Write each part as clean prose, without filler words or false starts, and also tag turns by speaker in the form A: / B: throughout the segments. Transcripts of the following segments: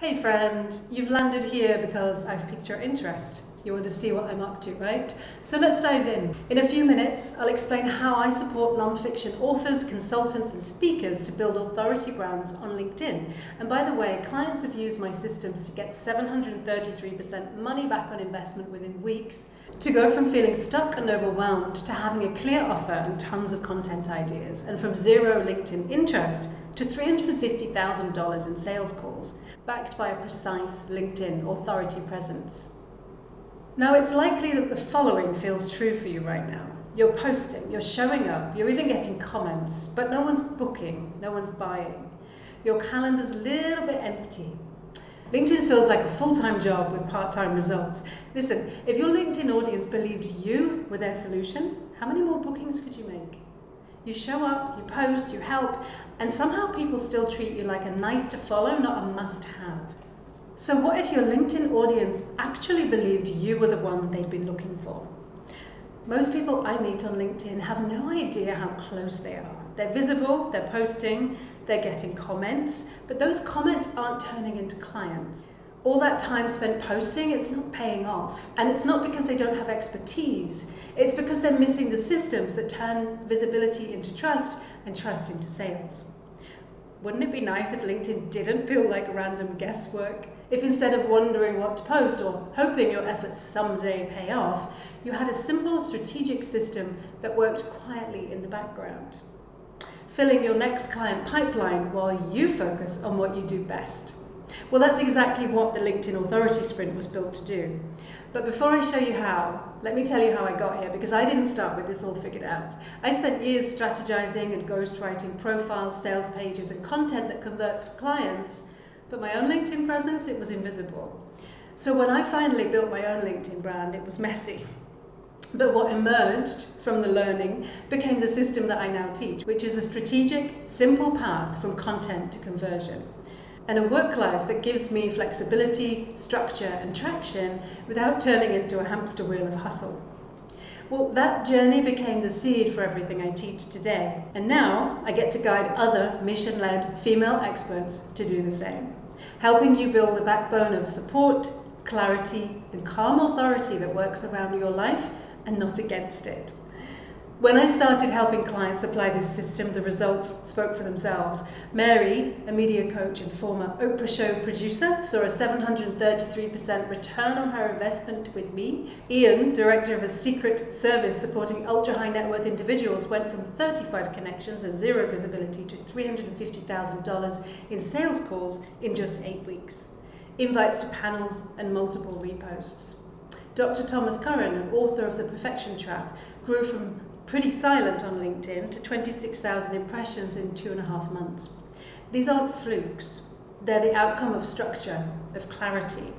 A: Hey friend, you've landed here because I've piqued your interest. You want to see what I'm up to, right? So let's dive in. In a few minutes, I'll explain how I support non-fiction authors, consultants, and speakers to build authority brands on LinkedIn. And by the way, clients have used my systems to get 733% money back on investment within weeks, to go from feeling stuck and overwhelmed to having a clear offer and tons of content ideas, and from zero LinkedIn interest to $350,000 in sales calls, backed by a precise LinkedIn authority presence. Now, it's likely that the following feels true for you right now. You're posting, you're showing up, you're even getting comments, but no one's booking, no one's buying. Your calendar's a little bit empty. LinkedIn feels like a full-time job with part-time results. Listen, if your LinkedIn audience believed you were their solution, how many more bookings could you make? You show up, you post, you help, and somehow people still treat you like a nice to follow, not a must have. So what if your LinkedIn audience actually believed you were the one they'd been looking for? Most people I meet on LinkedIn have no idea how close they are. They're visible, they're posting, they're getting comments, but those comments aren't turning into clients. All that time spent posting, it's not paying off. And it's not because they don't have expertise. It's because they're missing the systems that turn visibility into trust and trust into sales. Wouldn't it be nice if LinkedIn didn't feel like random guesswork? If instead of wondering what to post or hoping your efforts someday pay off, you had a simple strategic system that worked quietly in the background, filling your next client pipeline while you focus on what you do best. Well, that's exactly what the LinkedIn Authority Sprint was built to do. But before I show you how, let me tell you how I got here, because I didn't start with this all figured out. I spent years strategizing and ghostwriting profiles, sales pages, and content that converts for clients, but my own LinkedIn presence, it was invisible. So when I finally built my own LinkedIn brand, it was messy. But what emerged from the learning became the system that I now teach, which is a strategic, simple path from content to conversion, and a work life that gives me flexibility, structure, and traction without turning into a hamster wheel of hustle. Well, that journey became the seed for everything I teach today. And now I get to guide other mission-led female experts to do the same, helping you build a backbone of support, clarity, and calm authority that works around your life and not against it. When I started helping clients apply this system, the results spoke for themselves. Mary, a media coach and former Oprah show producer, saw a 733% return on her investment with me. Ian, director of a secret service supporting ultra-high net worth individuals, went from 35 connections and zero visibility to $350,000 in sales calls in just 8 weeks. Invites to panels and multiple reposts. Dr. Thomas Curran, an author of The Perfection Trap, grew from pretty silent on LinkedIn to 26,000 impressions in 2.5 months. These aren't flukes. They're the outcome of structure, of clarity.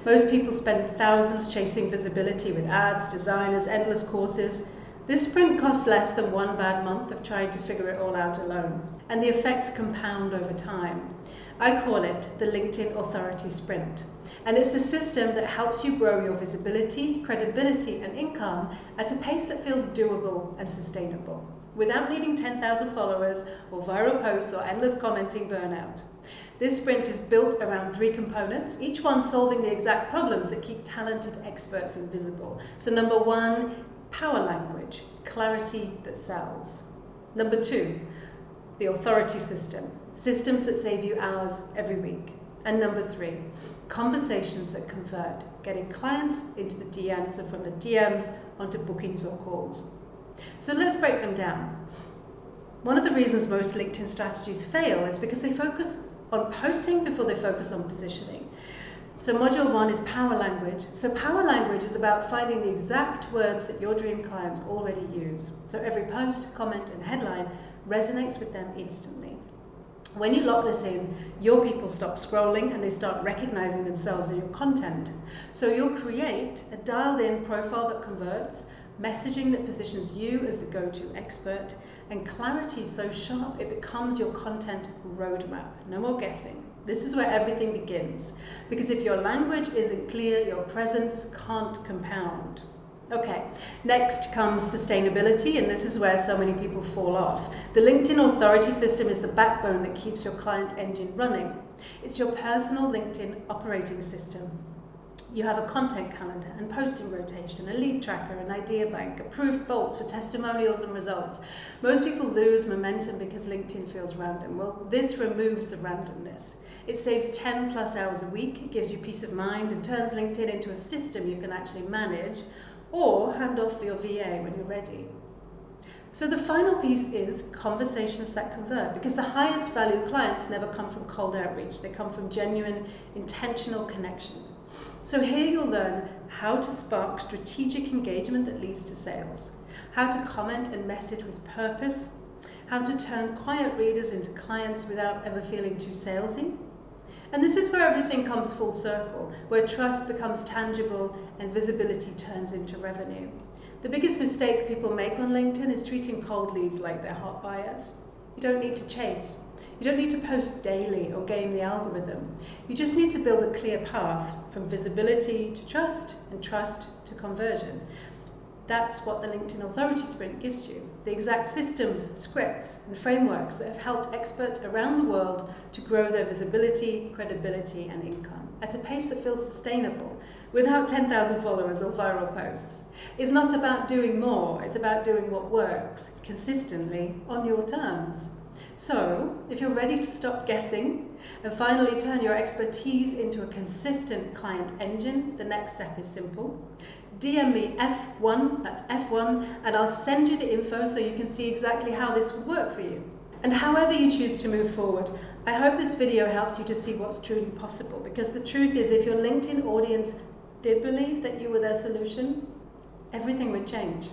A: Most people spend thousands chasing visibility with ads, designers, endless courses. This sprint costs less than one bad month of trying to figure it all out alone, and the effects compound over time. I call it the LinkedIn Authority Sprint. And it's the system that helps you grow your visibility, credibility, and income at a pace that feels doable and sustainable, without needing 10,000 followers or viral posts or endless commenting burnout. This sprint is built around 3 components, each one solving the exact problems that keep talented experts invisible. So number 1, power language, clarity that sells. Number 2, the authority system, systems that save you hours every week. And number 3, conversations that convert, getting clients into the DMs and from the DMs onto bookings or calls. So let's break them down. One of the reasons most LinkedIn strategies fail is because they focus on posting before they focus on positioning. So module 1 is power language. So power language is about finding the exact words that your dream clients already use. So every post, comment, and headline resonates with them instantly. When you lock this in, your people stop scrolling and they start recognizing themselves in your content. So you'll create a dialed-in profile that converts, messaging that positions you as the go-to expert, and clarity so sharp it becomes your content roadmap. No more guessing. This is where everything begins. Because if your language isn't clear, your presence can't compound. Okay, next comes sustainability, and this is where so many people fall off. The LinkedIn authority system is the backbone that keeps your client engine running. It's your personal LinkedIn operating system. You have a content calendar and posting rotation, a lead tracker, an idea bank, approved vault for testimonials and results. Most people lose momentum because LinkedIn feels random. Well, this removes the randomness. It saves 10 plus hours a week, it gives you peace of mind and turns LinkedIn into a system you can actually manage or hand off for your VA when you're ready. So the final piece is conversations that convert, because the highest value clients never come from cold outreach, they come from genuine, intentional connection. So here you'll learn how to spark strategic engagement that leads to sales, how to comment and message with purpose, how to turn quiet readers into clients without ever feeling too salesy. And this is where everything comes full circle, where trust becomes tangible and visibility turns into revenue. The biggest mistake people make on LinkedIn is treating cold leads like they're hot buyers. You don't need to chase. You don't need to post daily or game the algorithm. You just need to build a clear path from visibility to trust and trust to conversion. That's what the LinkedIn Authority Sprint gives you. The exact systems, scripts, and frameworks that have helped experts around the world to grow their visibility, credibility, and income at a pace that feels sustainable without 10,000 followers or viral posts. It's not about doing more, it's about doing what works consistently on your terms. So, if you're ready to stop guessing and finally turn your expertise into a consistent client engine, the next step is simple. DM me F1, that's F1, and I'll send you the info so you can see exactly how this would work for you. And however you choose to move forward, I hope this video helps you to see what's truly possible, because the truth is, if your LinkedIn audience did believe that you were their solution, everything would change.